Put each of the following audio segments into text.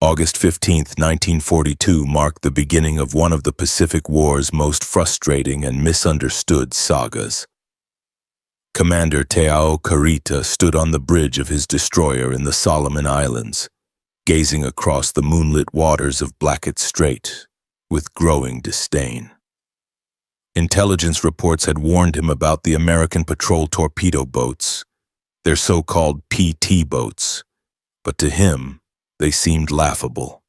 August 15, 1942 marked the beginning of one of the Pacific War's most frustrating and misunderstood sagas. Commander Teao Kurita stood on the bridge of his destroyer in the Solomon Islands, gazing across the moonlit waters of Blackett Strait with growing disdain. Intelligence reports had warned him about the American patrol torpedo boats, their so-called PT boats, but to him, they seemed laughable.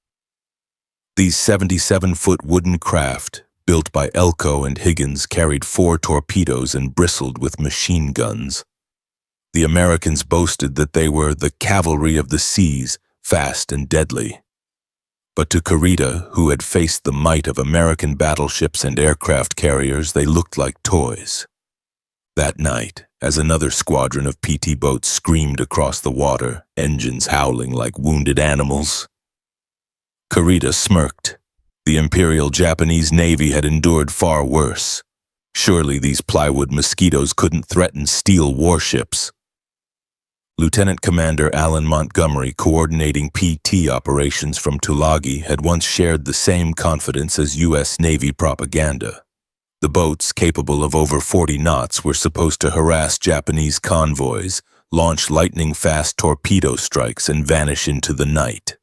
These 77-foot wooden craft, built by Elko and Higgins, carried 4 torpedoes and bristled with machine guns. The Americans boasted that they were the cavalry of the seas, fast and deadly. But to Kurita, who had faced the might of American battleships and aircraft carriers, they looked like toys. That night, as another squadron of PT boats screamed across the water, engines howling like wounded animals, Kurita smirked. The Imperial Japanese Navy had endured far worse. Surely these plywood mosquitoes couldn't threaten steel warships. Lieutenant Commander Alan Montgomery, coordinating PT operations from Tulagi, had once shared the same confidence as U.S. Navy propaganda. The boats, capable of over 40 knots, were supposed to harass Japanese convoys, launch lightning-fast torpedo strikes, and vanish into the night.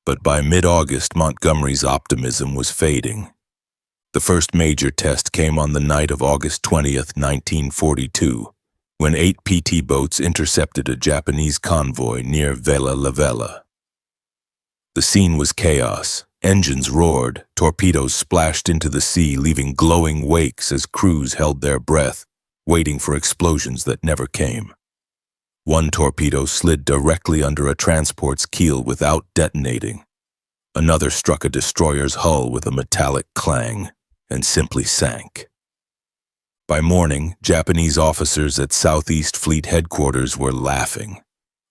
But by mid-August, Montgomery's optimism was fading. The first major test came on the night of August 20th, 1942, when 8 PT boats intercepted a Japanese convoy near Vela La Vela. The scene was chaos. Engines roared, torpedoes splashed into the sea, leaving glowing wakes as crews held their breath, waiting for explosions that never came. One torpedo slid directly under a transport's keel without detonating. Another struck a destroyer's hull with a metallic clang and simply sank. By morning, Japanese officers at Southeast Fleet headquarters were laughing.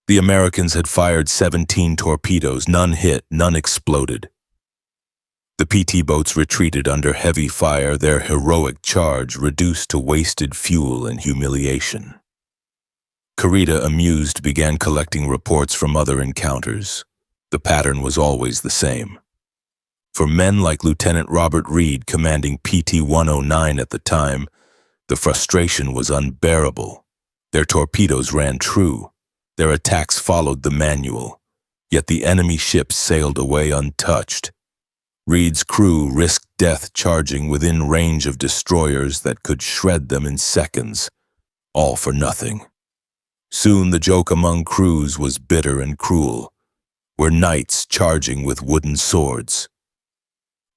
The Americans had fired 17 torpedoes, none hit, none exploded. The PT boats retreated under heavy fire, their heroic charge reduced to wasted fuel and humiliation. Kurita, amused, began collecting reports from other encounters. The pattern was always the same. For men like Lieutenant Robert Reed, commanding PT-109 at the time, the frustration was unbearable. Their torpedoes ran true. Their attacks followed the manual. Yet the enemy ships sailed away untouched. Reed's crew risked death charging within range of destroyers that could shred them in seconds, all for nothing. Soon the joke among crews was bitter and cruel. We're knights charging with wooden swords.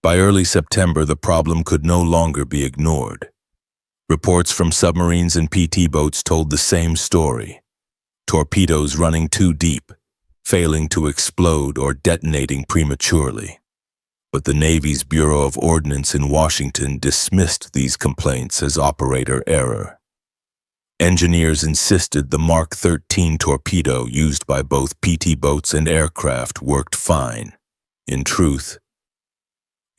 By early September, the problem could no longer be ignored. Reports from submarines and PT boats told the same story. Torpedoes running too deep, failing to explode or detonating prematurely. But the Navy's Bureau of Ordnance in Washington dismissed these complaints as operator error. Engineers insisted the Mark 13 torpedo used by both PT boats and aircraft worked fine. In truth,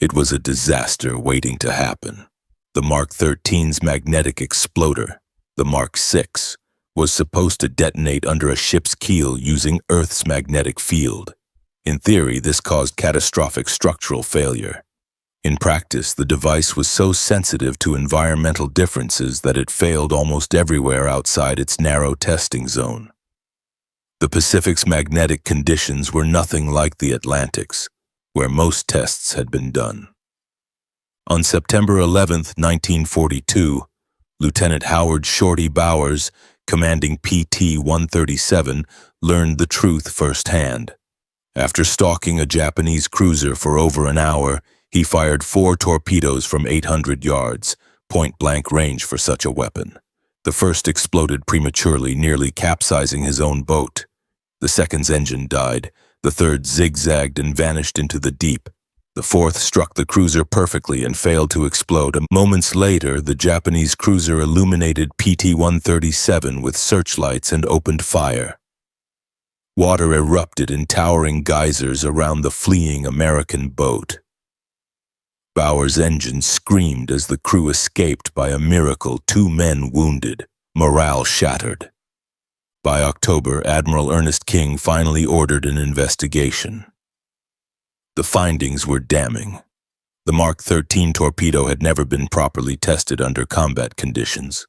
it was a disaster waiting to happen. The Mark 13's magnetic exploder, the Mark 6, was supposed to detonate under a ship's keel using Earth's magnetic field. In theory, this caused catastrophic structural failure. In practice, the device was so sensitive to environmental differences that it failed almost everywhere outside its narrow testing zone. The Pacific's magnetic conditions were nothing like the Atlantic's, where most tests had been done. On September 11, 1942, Lieutenant Howard Shorty Bowers, commanding PT-137, learned the truth firsthand. After stalking a Japanese cruiser for over an hour, he fired 4 torpedoes from 800 yards, point-blank range for such a weapon. The first exploded prematurely, nearly capsizing his own boat. The second's engine died. The third zigzagged and vanished into the deep. The fourth struck the cruiser perfectly and failed to explode. Moments later, the Japanese cruiser illuminated PT-137 with searchlights and opened fire. Water erupted in towering geysers around the fleeing American boat. Bowers' engine screamed as the crew escaped. By a miracle, 2 men wounded, morale shattered. By October, Admiral Ernest King finally ordered an investigation. The findings were damning. The Mark 13 torpedo had never been properly tested under combat conditions.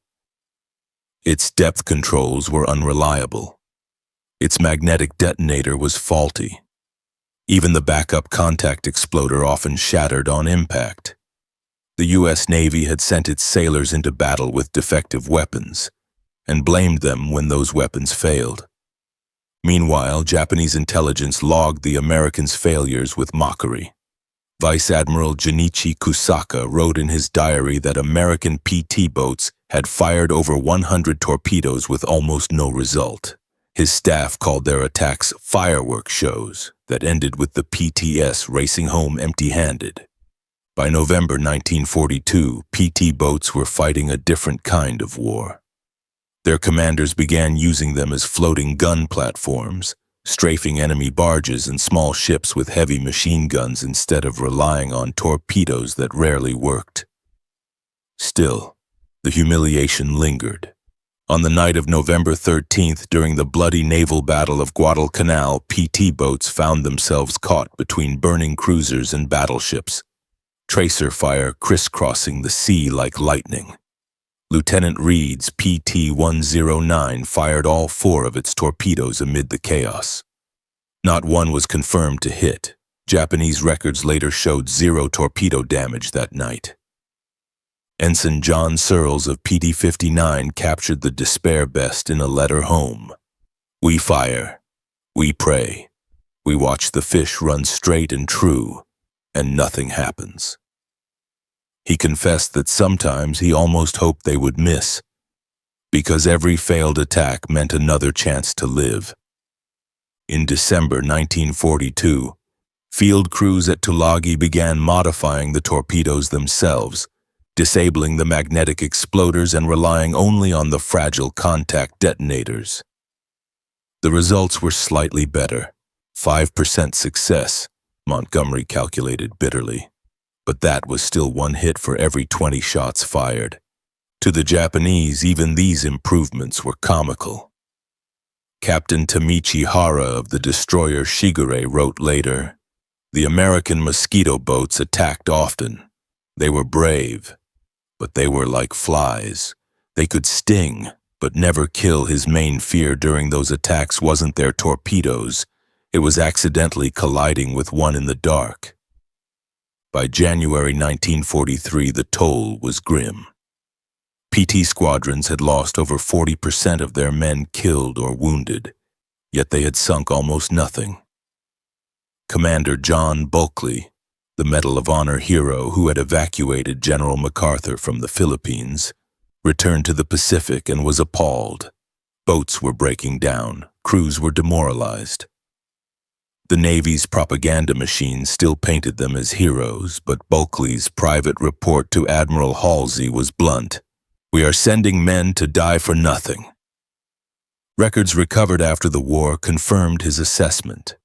Its depth controls were unreliable. Its magnetic detonator was faulty. Even the backup contact exploder often shattered on impact. The U.S. Navy had sent its sailors into battle with defective weapons, and blamed them when those weapons failed. Meanwhile, Japanese intelligence logged the Americans' failures with mockery. Vice Admiral Junichi Kusaka wrote in his diary that American PT boats had fired over 100 torpedoes with almost no result. His staff called their attacks fireworks shows that ended with the PTS racing home empty-handed. By November 1942, PT boats were fighting a different kind of war. Their commanders began using them as floating gun platforms, strafing enemy barges and small ships with heavy machine guns instead of relying on torpedoes that rarely worked. Still, the humiliation lingered. On the night of November 13th, during the bloody naval battle of Guadalcanal, PT boats found themselves caught between burning cruisers and battleships, tracer fire crisscrossing the sea like lightning. Lieutenant Reed's PT-109 fired all 4 of its torpedoes amid the chaos. Not one was confirmed to hit. Japanese records later showed 0 torpedo damage that night. Ensign John Searles of PT-59 captured the despair best in a letter home. "We fire. We pray. We watch the fish run straight and true, and nothing happens." He confessed that sometimes he almost hoped they would miss, because every failed attack meant another chance to live. In December 1942, field crews at Tulagi began modifying the torpedoes themselves, disabling the magnetic exploders and relying only on the fragile contact detonators. The results were slightly better, 5% success, Montgomery calculated bitterly. But that was still 1 hit for every 20 shots fired. To the Japanese, even these improvements were comical. Captain Tamichi Hara of the destroyer Shigure wrote later, "The American mosquito boats attacked often. They were brave, but they were like flies. They could sting, but never kill. His main fear during those attacks wasn't their torpedoes. It was accidentally colliding with one in the dark." By January 1943, the toll was grim. PT squadrons had lost over 40% of their men killed or wounded, yet they had sunk almost nothing. Commander John Bulkley, the Medal of Honor hero who had evacuated General MacArthur from the Philippines, returned to the Pacific and was appalled. Boats were breaking down, crews were demoralized. The Navy's propaganda machine still painted them as heroes, but Bulkley's private report to Admiral Halsey was blunt. "We are sending men to die for nothing." Records recovered after the war confirmed his assessment.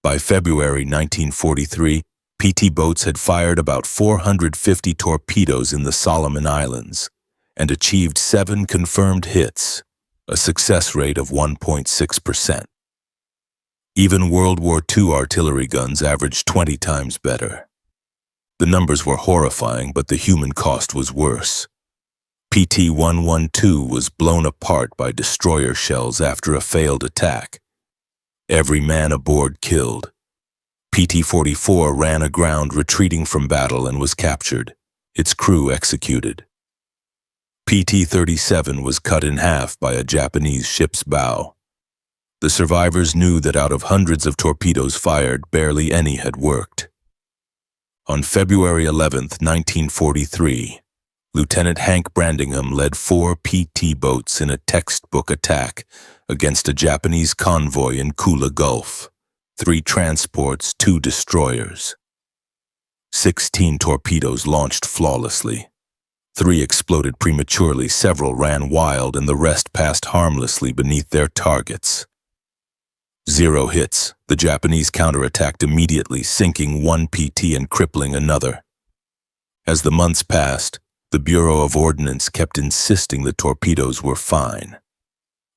By February 1943, PT boats had fired about 450 torpedoes in the Solomon Islands and achieved 7 confirmed hits, a success rate of 1.6%. Even World War II artillery guns averaged 20 times better. The numbers were horrifying, but the human cost was worse. PT-112 was blown apart by destroyer shells after a failed attack. Every man aboard killed. PT-44 ran aground retreating from battle and was captured, its crew executed. PT-37 was cut in half by a Japanese ship's bow. The survivors knew that out of hundreds of torpedoes fired, barely any had worked. On February 11, 1943, Lieutenant Hank Brandingham led 4 PT boats in a textbook attack against a Japanese convoy in Kula Gulf, 3 transports, 2 destroyers. 16 torpedoes launched flawlessly. 3 exploded prematurely, several ran wild, and the rest passed harmlessly beneath their targets. 0 hits. The Japanese counterattacked immediately, sinking 1 PT and crippling another. As the months passed, the Bureau of Ordnance kept insisting the torpedoes were fine.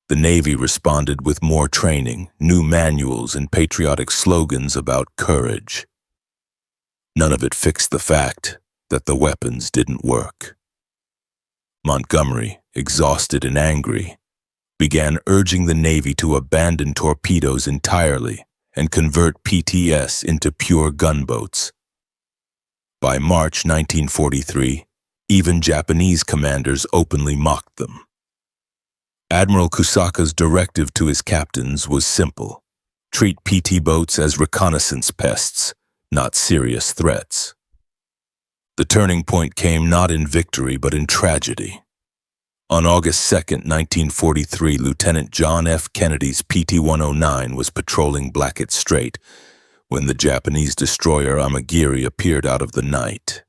The Navy responded with more training, new manuals, and patriotic slogans about courage. None of it fixed the fact that the weapons didn't work. Montgomery, exhausted and angry, began urging the Navy to abandon torpedoes entirely and convert PTS into pure gunboats. By March 1943, even Japanese commanders openly mocked them. Admiral Kusaka's directive to his captains was simple: treat PT boats as reconnaissance pests, not serious threats. The turning point came not in victory but in tragedy. On August 2, 1943, Lieutenant John F. Kennedy's PT-109 was patrolling Blackett Strait when the Japanese destroyer Amagiri appeared out of the night.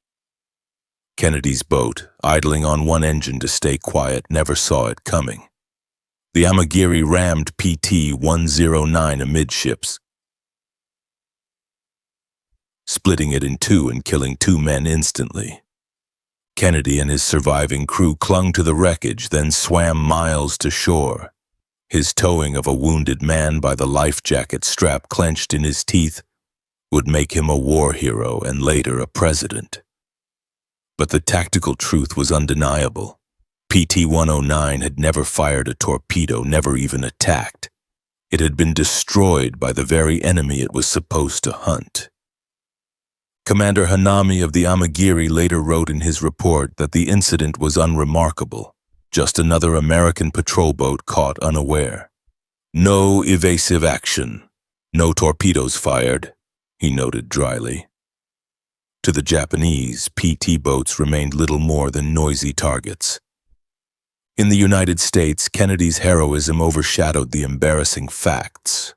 Kennedy's boat, idling on one engine to stay quiet, never saw it coming. The Amagiri rammed PT-109 amidships, splitting it in two and killing 2 men instantly. Kennedy and his surviving crew clung to the wreckage, then swam miles to shore. His towing of a wounded man by the life jacket strap clenched in his teeth would make him a war hero and later a president. But the tactical truth was undeniable. PT-109 had never fired a torpedo, never even attacked. It had been destroyed by the very enemy it was supposed to hunt. Commander Hanami of the Amagiri later wrote in his report that the incident was unremarkable, just another American patrol boat caught unaware. No evasive action, no torpedoes fired, he noted dryly. To the Japanese, PT boats remained little more than noisy targets. In the United States, Kennedy's heroism overshadowed the embarrassing facts.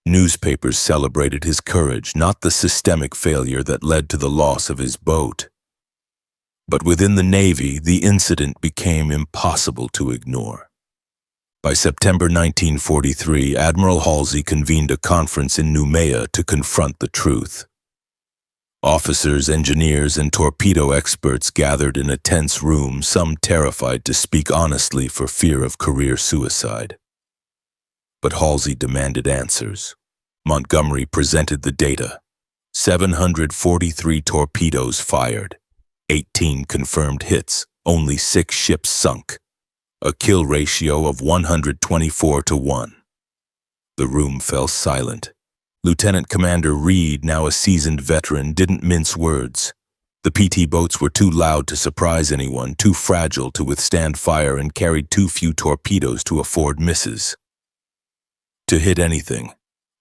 Newspapers celebrated his courage, not the systemic failure that led to the loss of his boat. But within the Navy, the incident became impossible to ignore. By September 1943, Admiral Halsey convened a conference in Noumea to confront the truth. Officers, engineers, and torpedo experts gathered in a tense room, some terrified to speak honestly for fear of career suicide. But Halsey demanded answers. Montgomery presented the data. 743 torpedoes fired, 18 confirmed hits, only 6 ships sunk, a kill ratio of 124-1. The room fell silent. Lieutenant Commander Reed, now a seasoned veteran, didn't mince words. The PT boats were too loud to surprise anyone, too fragile to withstand fire, and carried too few torpedoes to afford misses. To hit anything,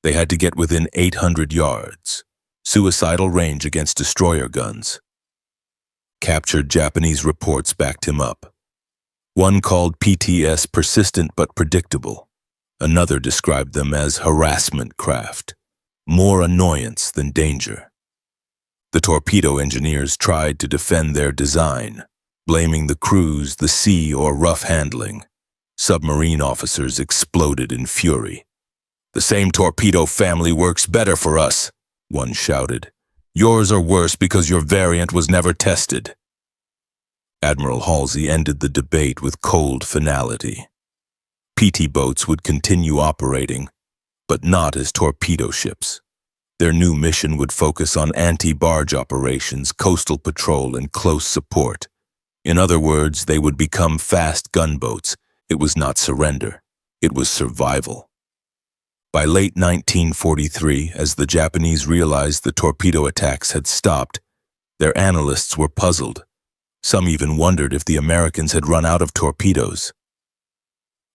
they had to get within 800 yards, suicidal range against destroyer guns. Captured Japanese reports backed him up. One called PTS persistent but predictable. Another described them as harassment craft, more annoyance than danger. The torpedo engineers tried to defend their design, blaming the crews, the sea, or rough handling. Submarine officers exploded in fury. "The same torpedo family works better for us," one shouted. "Yours are worse because your variant was never tested." Admiral Halsey ended the debate with cold finality. PT boats would continue operating, but not as torpedo ships. Their new mission would focus on anti-barge operations, coastal patrol, and close support. In other words, they would become fast gunboats. It was not surrender, it was survival. By late 1943, as the Japanese realized the torpedo attacks had stopped, their analysts were puzzled. Some even wondered if the Americans had run out of torpedoes.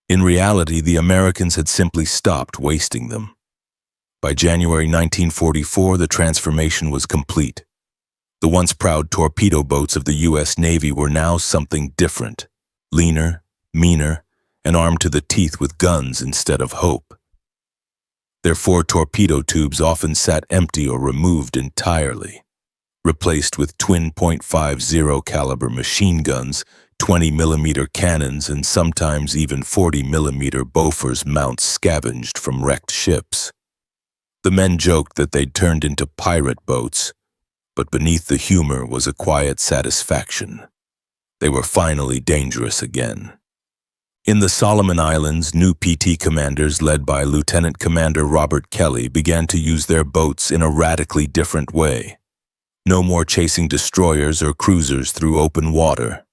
In reality, the Americans had simply stopped wasting them. By January 1944, the transformation was complete. The once proud torpedo boats of the U.S. Navy were now something different, leaner, meaner, and armed to the teeth with guns instead of hope. Their 4 torpedo tubes often sat empty or removed entirely, replaced with twin .50 caliber machine guns, 20mm cannons, and sometimes even 40mm Bofors mounts scavenged from wrecked ships. The men joked that they'd turned into pirate boats, but beneath the humor was a quiet satisfaction. They were finally dangerous again. In the Solomon Islands, new PT commanders led by Lieutenant Commander Robert Kelly began to use their boats in a radically different way. No more chasing destroyers or cruisers through open water.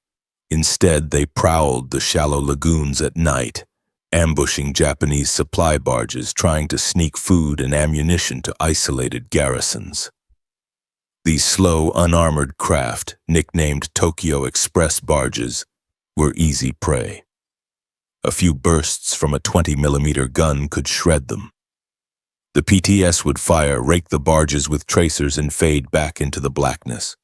Instead, they prowled the shallow lagoons at night, ambushing Japanese supply barges trying to sneak food and ammunition to isolated garrisons. These slow, unarmored craft, nicknamed Tokyo Express barges, were easy prey. A few bursts from a 20-millimeter gun could shred them. The PTS would fire, rake the barges with tracers, and fade back into the blackness.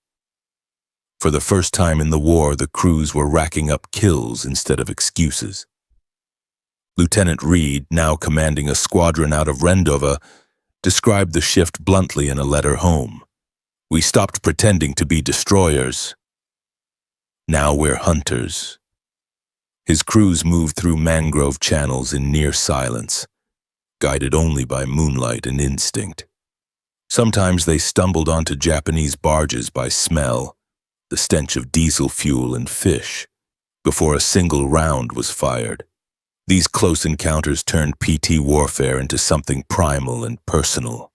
For the first time in the war, the crews were racking up kills instead of excuses. Lieutenant Reed, now commanding a squadron out of Rendova, described the shift bluntly in a letter home. "We stopped pretending to be destroyers. Now we're hunters." His crews moved through mangrove channels in near silence, guided only by moonlight and instinct. Sometimes they stumbled onto Japanese barges by smell, the stench of diesel fuel and fish, before a single round was fired. These close encounters turned PT warfare into something primal and personal,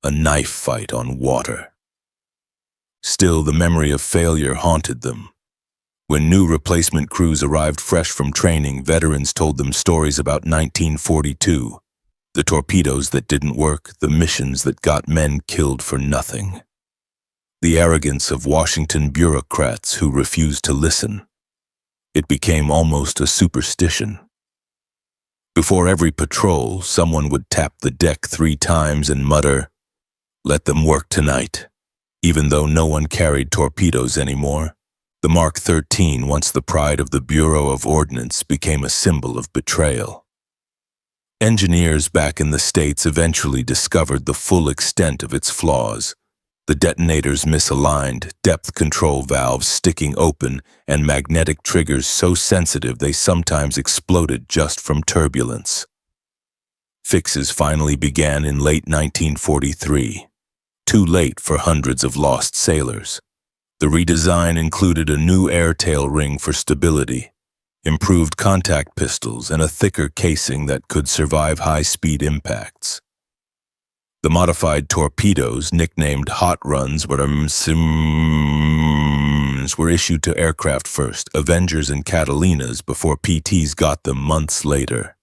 a knife fight on water. Still, the memory of failure haunted them. When new replacement crews arrived fresh from training, veterans told them stories about 1942, the torpedoes that didn't work, the missions that got men killed for nothing. The arrogance of Washington bureaucrats who refused to listen. It became almost a superstition. Before every patrol, someone would tap the deck 3 times and mutter, "Let them work tonight." Even though no one carried torpedoes anymore, the Mark 13, once the pride of the Bureau of Ordnance, became a symbol of betrayal. Engineers back in the States eventually discovered the full extent of its flaws. The detonators misaligned, depth control valves sticking open, and magnetic triggers so sensitive they sometimes exploded just from turbulence. Fixes finally began in late 1943, too late for hundreds of lost sailors. The redesign included a new airtail ring for stability, improved contact pistols, and a thicker casing that could survive high-speed impacts. The modified torpedoes, nicknamed hot runs, were issued to aircraft first, Avengers and Catalinas, before PTs got them months later.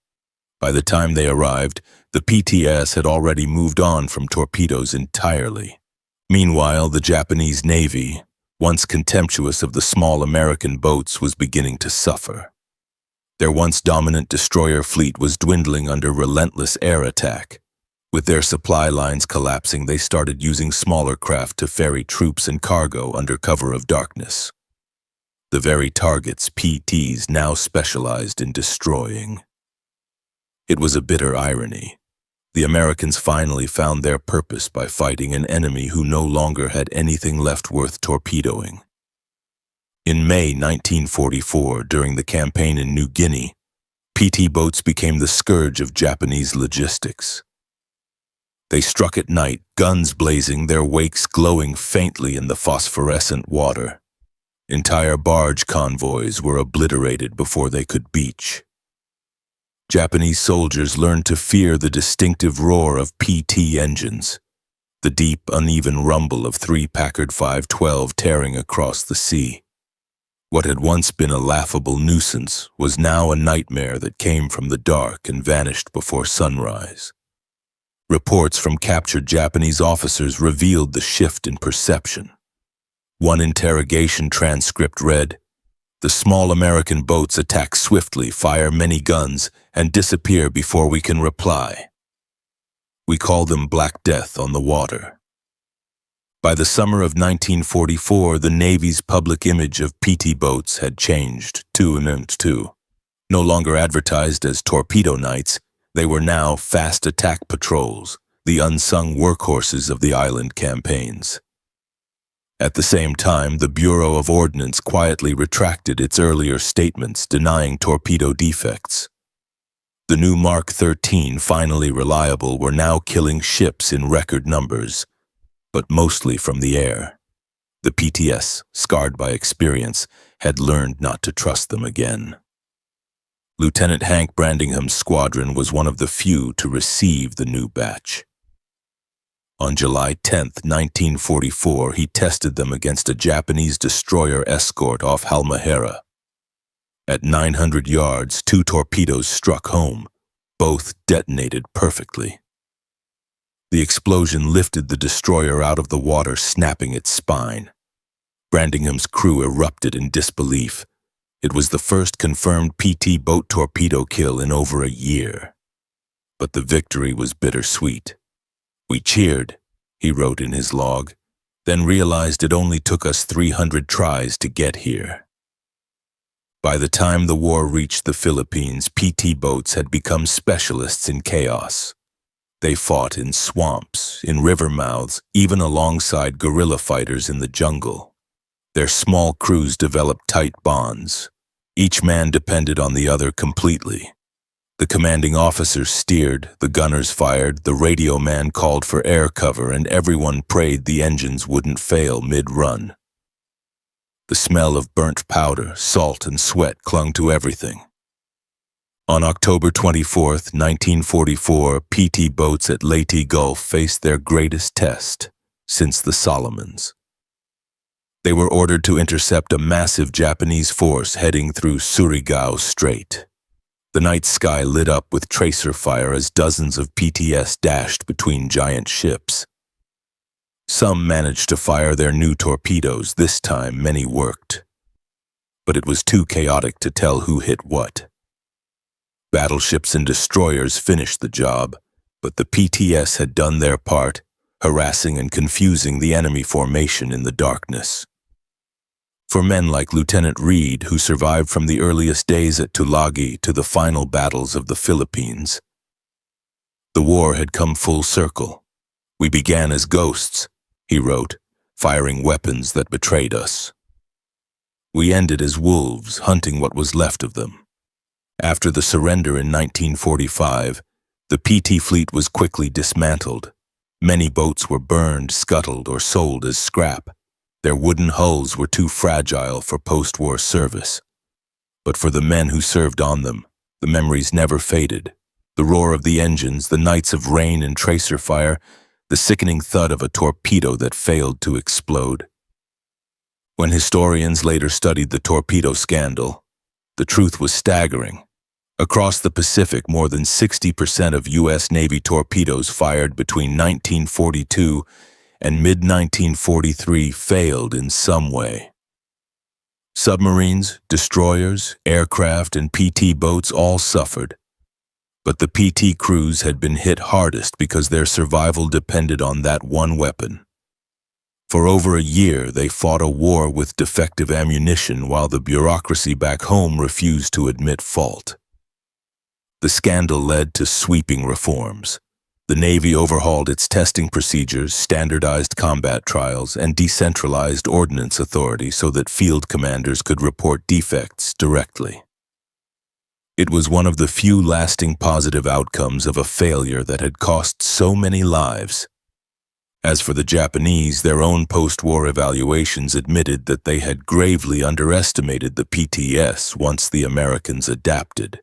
By the time they arrived, the PTS had already moved on from torpedoes entirely. Meanwhile, the Japanese Navy, once contemptuous of the small American boats, was beginning to suffer. Their once dominant destroyer fleet was dwindling under relentless air attack. With their supply lines collapsing, they started using smaller craft to ferry troops and cargo under cover of darkness. The very targets PTs now specialized in destroying. It was a bitter irony. The Americans finally found their purpose by fighting an enemy who no longer had anything left worth torpedoing. In May 1944, during the campaign in New Guinea, PT boats became the scourge of Japanese logistics. They struck at night, guns blazing, their wakes glowing faintly in the phosphorescent water. Entire barge convoys were obliterated before they could beach. Japanese soldiers learned to fear the distinctive roar of PT engines, the deep, uneven rumble of 3 Packard 512 tearing across the sea. What had once been a laughable nuisance was now a nightmare that came from the dark and vanished before sunrise. Reports from captured Japanese officers revealed the shift in perception. One interrogation transcript read, "The small American boats attack swiftly, fire many guns, and disappear before we can reply. We call them Black Death on the water." By the summer of 1944, the Navy's public image of PT boats had changed too. No longer advertised as torpedo nights, they were now fast attack patrols, the unsung workhorses of the island campaigns. At the same time, the Bureau of Ordnance quietly retracted its earlier statements denying torpedo defects. The new Mark 13, finally reliable, were now killing ships in record numbers, but mostly from the air. The PTS, scarred by experience, had learned not to trust them again. Lieutenant Hank Brandingham's squadron was one of the few to receive the new batch. On July 10, 1944, he tested them against a Japanese destroyer escort off Halmahera. At 900 yards, 2 torpedoes struck home. Both detonated perfectly. The explosion lifted the destroyer out of the water, snapping its spine. Brandingham's crew erupted in disbelief. It was the first confirmed PT boat torpedo kill in over a year. But the victory was bittersweet. "We cheered," he wrote in his log, "then realized it only took us 300 tries to get here." By the time the war reached the Philippines, PT boats had become specialists in chaos. They fought in swamps, in river mouths, even alongside guerrilla fighters in the jungle. Their small crews developed tight bonds. Each man depended on the other completely. The commanding officers steered, the gunners fired, the radio man called for air cover, and everyone prayed the engines wouldn't fail mid-run. The smell of burnt powder, salt, and sweat clung to everything. On October 24, 1944, PT boats at Leyte Gulf faced their greatest test since the Solomons. They were ordered to intercept a massive Japanese force heading through Surigao Strait. The night sky lit up with tracer fire as dozens of PTS dashed between giant ships. Some managed to fire their new torpedoes. This time, many worked. But it was too chaotic to tell who hit what. Battleships and destroyers finished the job, but the PTS had done their part, harassing and confusing the enemy formation in the darkness. For men like Lieutenant Reed, who survived from the earliest days at Tulagi to the final battles of the Philippines, the war had come full circle. "We began as ghosts," he wrote, "firing weapons that betrayed us. We ended as wolves, hunting what was left of them." After the surrender in 1945, the PT fleet was quickly dismantled. Many boats were burned, scuttled, or sold as scrap. Their wooden hulls were too fragile for post-war service. But for the men who served on them, the memories never faded. The roar of the engines, the nights of rain and tracer fire, the sickening thud of a torpedo that failed to explode. When historians later studied the torpedo scandal, the truth was staggering. Across the Pacific, more than 60% of U.S. Navy torpedoes fired between 1942 and mid-1943 failed in some way. Submarines, destroyers, aircraft, and PT boats all suffered. But the PT crews had been hit hardest because their survival depended on that one weapon. For over a year, they fought a war with defective ammunition while the bureaucracy back home refused to admit fault. The scandal led to sweeping reforms. The Navy overhauled its testing procedures, standardized combat trials, and decentralized ordnance authority so that field commanders could report defects directly. It was one of the few lasting positive outcomes of a failure that had cost so many lives. As for the Japanese, their own post-war evaluations admitted that they had gravely underestimated the PTS once the Americans adapted.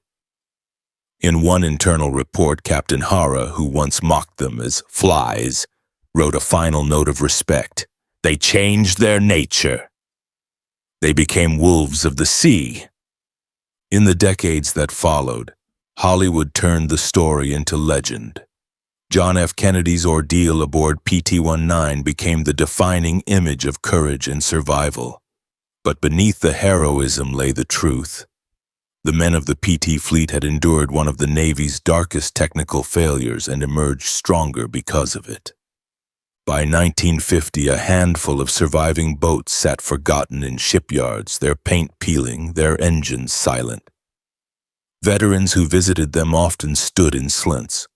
In one internal report, Captain Hara, who once mocked them as flies, wrote a final note of respect. "They changed their nature. They became wolves of the sea." In the decades that followed, Hollywood turned the story into legend. John F. Kennedy's ordeal aboard PT-19 became the defining image of courage and survival. But beneath the heroism lay the truth. The men of the PT fleet had endured one of the Navy's darkest technical failures and emerged stronger because of it. By 1950, a handful of surviving boats sat forgotten in shipyards, their paint peeling, their engines silent. Veterans who visited them often stood in slants,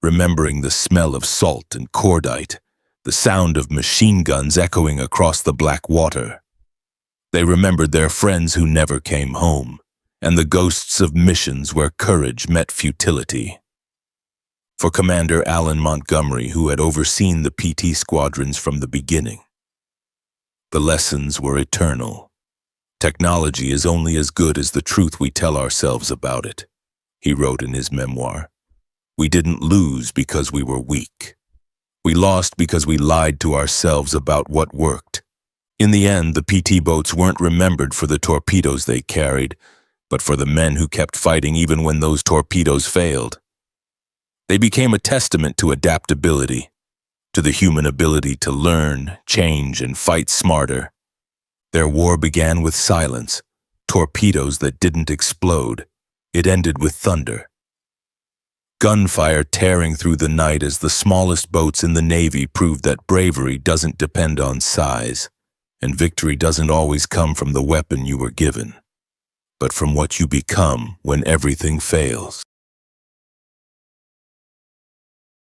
remembering the smell of salt and cordite, the sound of machine guns echoing across the black water. They remembered their friends who never came home, and the ghosts of missions where courage met futility. For Commander Alan Montgomery, who had overseen the PT squadrons from the beginning, the lessons were eternal. Technology is only as good as the truth we tell ourselves about it, he wrote in his memoir. We didn't lose because we were weak. We lost because we lied to ourselves about what worked. In the end, the PT boats weren't remembered for the torpedoes they carried, but for the men who kept fighting even when those torpedoes failed. They became a testament to adaptability, to the human ability to learn, change, and fight smarter. Their war began with silence, torpedoes that didn't explode. It ended with thunder. Gunfire tearing through the night as the smallest boats in the Navy proved that bravery doesn't depend on size, and victory doesn't always come from the weapon you were given, but from what you become when everything fails.